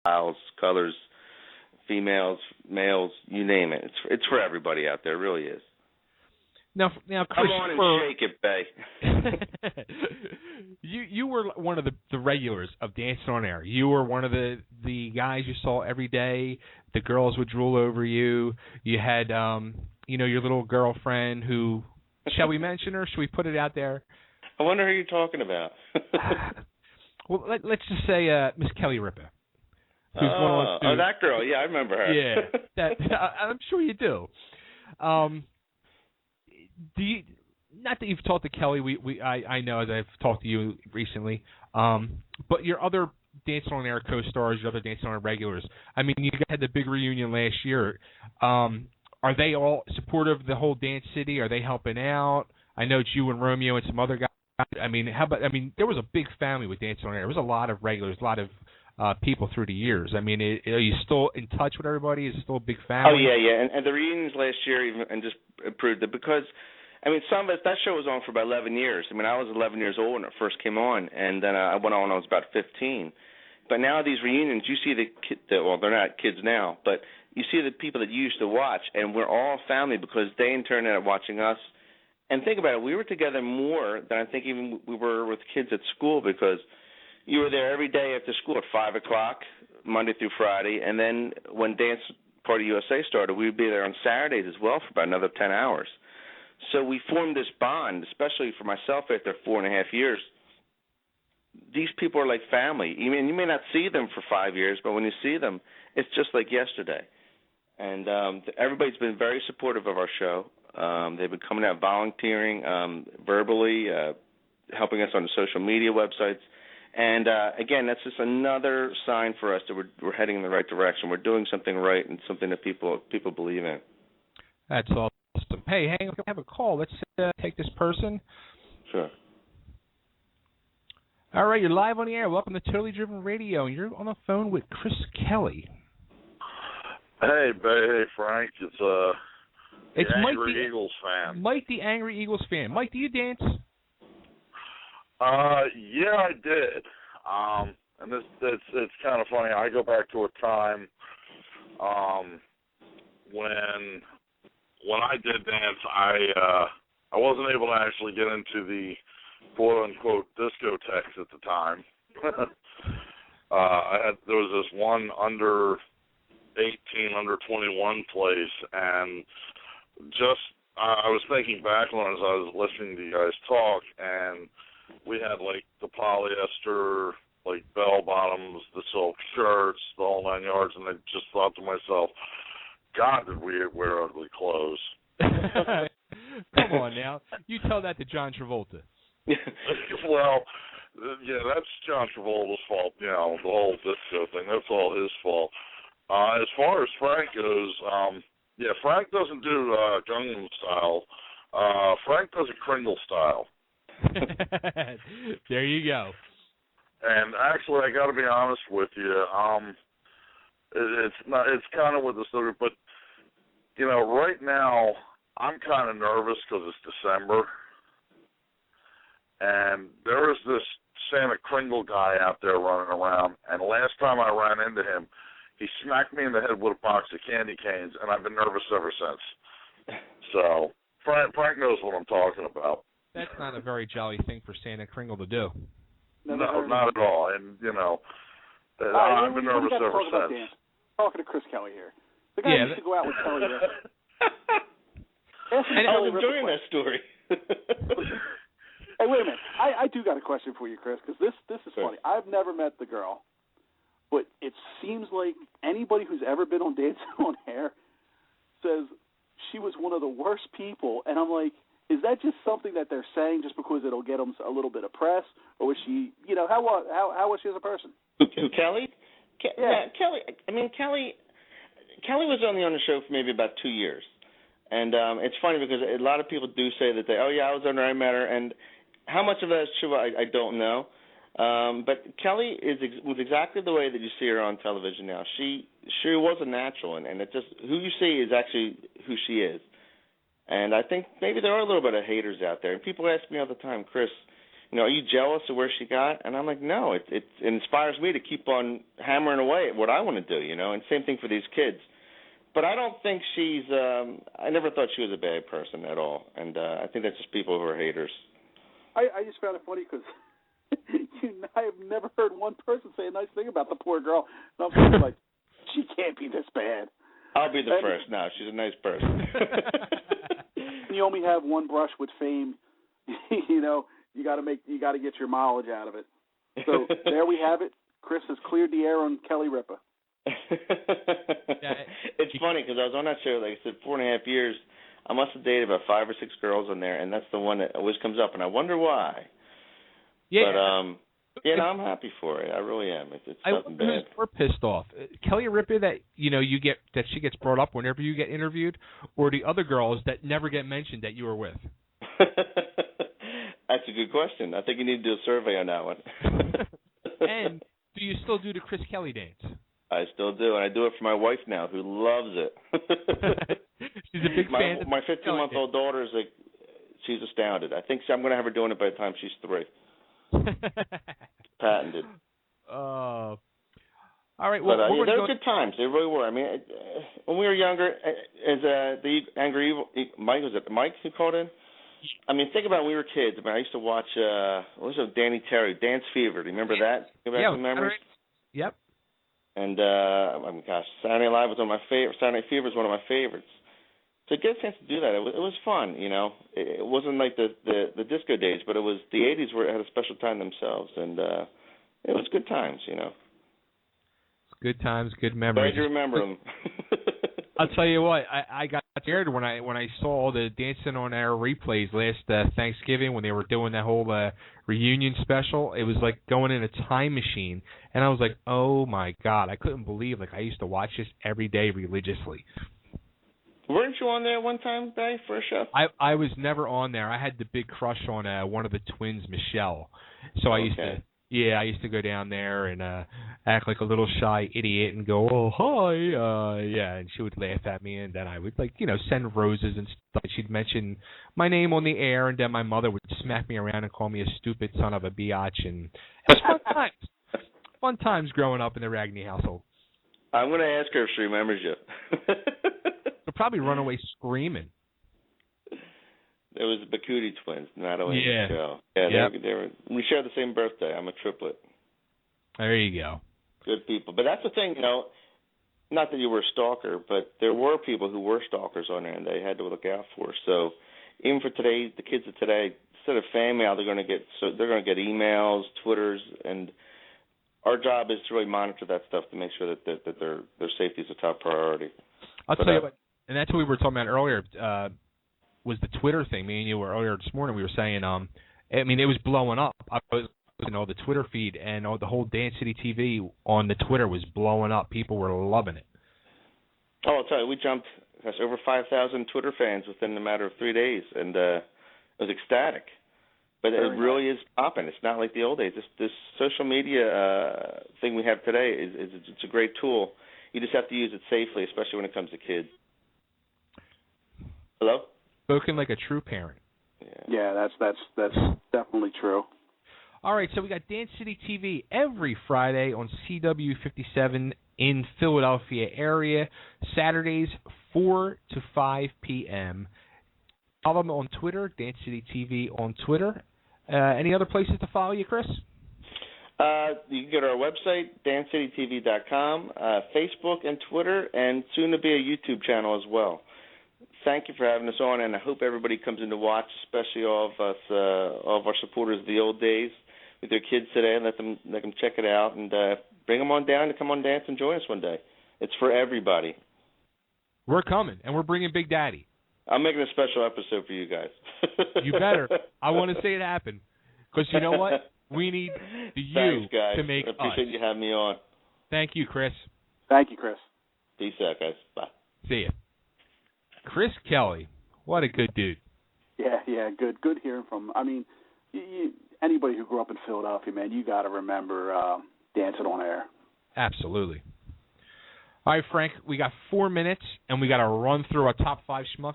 styles, colors, females, males, you name it. It's for everybody out there. It really is. Now, Chris, come on and shake it, Bay. you were one of the regulars of Dancing on Air. You were one of the guys you saw every day. The girls would drool over you. You had your little girlfriend who, shall we mention her? Should we put it out there? I wonder who you're talking about. Well, let's just say Miss Kelly Ripa. That girl. Yeah, I remember her. Yeah, I'm sure you do. Not that you've talked to Kelly, I know as I've talked to you recently, but your other Dancing on Air co-stars, your other Dancing on Air regulars, I mean, you had the big reunion last year. Are they all supportive of the whole Dance City? Are they helping out? I know it's you and Romeo and some other guys. I mean, there was a big family with Dancing on Air. There was a lot of regulars, a lot of people through the years. I mean, are you still in touch with everybody? Is it still a big family? Oh, yeah. And the reunions last year even just proved it because, I mean, some of us, that show was on for about 11 years. I mean, I was 11 years old when it first came on, and then I went on when I was about 15. But now these reunions, you see well, they're not kids now, but you see the people that you used to watch, and we're all family because they in turn ended up watching us. And think about it, we were together more than I think even we were with kids at school because you were there every day after school at 5 o'clock, Monday through Friday, and then when Dance Party USA started, we would be there on Saturdays as well for about another 10 hours. So we formed this bond, especially for myself after 4.5 years. These people are like family. You may not see them for 5 years, but when you see them, it's just like yesterday. And everybody's been very supportive of our show. They've been coming out volunteering, verbally, helping us on the social media websites. And, again, that's just another sign for us that we're heading in the right direction. We're doing something right and something that people believe in. That's awesome. Hey, hang on, we have a call. Let's take this person. Sure. All right, you're live on the air. Welcome to Totally Driven Radio. You're on the phone with Chris Kelly. Hey, Frank. It's the Angry Eagles fan. Mike, the Angry Eagles fan. Mike, do you dance? Yeah, I did. And it's kind of funny. I go back to a time when I did dance. I wasn't able to actually get into the quote unquote discotheques at the time. There was this one under 18, under 21 place, and I was thinking back on as I was listening to you guys talk, and we had like the polyester, like bell bottoms, the silk shirts, the whole 9 yards, and I just thought to myself, God, did we wear ugly clothes? Come on now, you tell that to John Travolta. Well, yeah, that's John Travolta's fault. You know, the whole disco thing, that's all his fault. As far as Frank goes, yeah, Frank doesn't do Gangnam Style. Frank does a Kringle Style. There you go. And actually, I got to be honest with you. It's kind of with the story, but you know, right now I'm kind of nervous because it's December, and there is this Santa Kringle guy out there running around. And last time I ran into him, he smacked me in the head with a box of candy canes, and I've been nervous ever since. So Frank knows what I'm talking about. That's not a very jolly thing for Santa Kringle to do. No, not at all. And, you know, I've been nervous ever since. Talking to Chris Kelly here. The guy used to go out with Kelly Ripa. I was enjoying that story. Hey, wait a minute. I do got a question for you, Chris, because this is funny. I've never met the girl, but it seems like anybody who's ever been on Dancing on Air says she was one of the worst people, and I'm like, is that just something that they're saying just because it'll get them a little bit of press, or was she, you know, how was she as a person? Who, Kelly? Yeah. Kelly. I mean, Kelly was only on the show for maybe about 2 years, and it's funny because a lot of people do say that I was on there, I met her, and how much of that is true, I don't know. But Kelly was exactly the way that you see her on television now. She was a natural, and it just who you see is actually who she is. And I think maybe there are a little bit of haters out there. And people ask me all the time, Chris, are you jealous of where she got? And I'm like, no, it inspires me to keep on hammering away at what I want to do, and same thing for these kids. But I don't think I never thought she was a bad person at all, and I think that's just people who are haters. I just found it funny because I have never heard one person say a nice thing about the poor girl. And I'm like, she can't be this bad. I'll be the first. No, she's a nice person. You only have one brush with fame. You got to get your mileage out of it. So there we have it. Chris has cleared the air on Kelly Ripa. It's funny because I was on that show, like I said, 4.5 years. I must have dated about 5 or 6 girls on there, and that's the one that always comes up, and I wonder why. Yeah. But I'm happy for it. I really am. It's nothing bad. We're pissed off. Kelly Ripa, that you get that she gets brought up whenever you get interviewed, or the other girls that never get mentioned that you were with. That's a good question. I think you need to do a survey on that one. And do you still do the Chris Kelly dance? I still do, and I do it for my wife now, who loves it. She's a big fan. My 15-month-old daughter is like, she's astounded. I think I'm going to have her doing it by the time she's 3. Patented. All right. Well, but they were good times. They really were. I mean, when we were younger, as the Angry Evil Mike, was it Mike who called in? I mean, think about when we were kids. I mean, I used to watch what was it, Danny Terry, Dance Fever. Do you remember that? Give back some memories. Yep. And Saturday Night Live was one of my favorites. Saturday Night Fever was one of my favorites. So to get a chance to do that, it was fun. It wasn't like the disco days, but it was the '80s where it had a special time themselves, and it was good times. Good times, good memories. Glad you remember them. I'll tell you what, I got scared when I saw all the Dancing on Air replays last Thanksgiving when they were doing that whole reunion special. It was like going in a time machine, and I was like, oh my God, I couldn't believe I used to watch this every day religiously. Weren't you on there one time, Dave, for a show? I was never on there. I had the big crush on one of the twins, Michelle. So I used to go down there and act like a little shy idiot and go, oh, hi, and she would laugh at me, and then I would, send roses and stuff. She'd mention my name on the air, and then my mother would smack me around and call me a stupid son of a biatch, and it was fun times. Fun times growing up in the Ragney household. I'm going to ask her if she remembers you. She'll probably run away screaming. There was the Bakuti twins, Natalie and Michelle. Yeah, they were. We share the same birthday. I'm a triplet. There you go. Good people. But that's the thing, not that you were a stalker, but there were people who were stalkers on there, and they had to look out for. So even for today, the kids of today, instead of fan mail, they're going to get emails, Twitters, and our job is to really monitor that stuff to make sure that their safety is a top priority. I'll tell you what, and that's what we were talking about earlier. Was the Twitter thing. Me and you were earlier this morning. We were saying, it was blowing up. I was, the Twitter feed and the whole Dance City TV on the Twitter was blowing up. People were loving it. Oh, I'll tell you, we jumped over 5,000 Twitter fans within a matter of 3 days, and it was ecstatic. But it really is popping. It's not like the old days. This social media thing we have today it's a great tool. You just have to use it safely, especially when it comes to kids. Hello? Spoken like a true parent. Yeah, that's definitely true. All right, so we got Dance City TV every Friday on CW 57 in Philadelphia area, Saturdays 4 to 5 p.m. Follow them on Twitter, Dance City TV on Twitter. Any other places to follow you, Chris? You can go to our website, dancecitytv.com, Facebook and Twitter, and soon to be a YouTube channel as well. Thank you for having us on, and I hope everybody comes in to watch, especially all of us, all of our supporters of the old days with their kids today, and let them check it out, and bring them on down to come on dance and join us one day. It's for everybody. We're coming, and we're bringing Big Daddy. I'm making a special episode for you guys. You better. I want to see it happen, because you know what? We need Thanks, guys. To make I appreciate you having me on. Thank you, Chris. Thank you, Chris. Peace out, guys. Bye. See ya. Chris Kelly, what a good dude. Yeah, good hearing from him. I mean, anybody who grew up in Philadelphia, man, you got to remember Dancing on Air. Absolutely. All right, Frank, we got 4 minutes, and we got to run through our top 5 schmucks.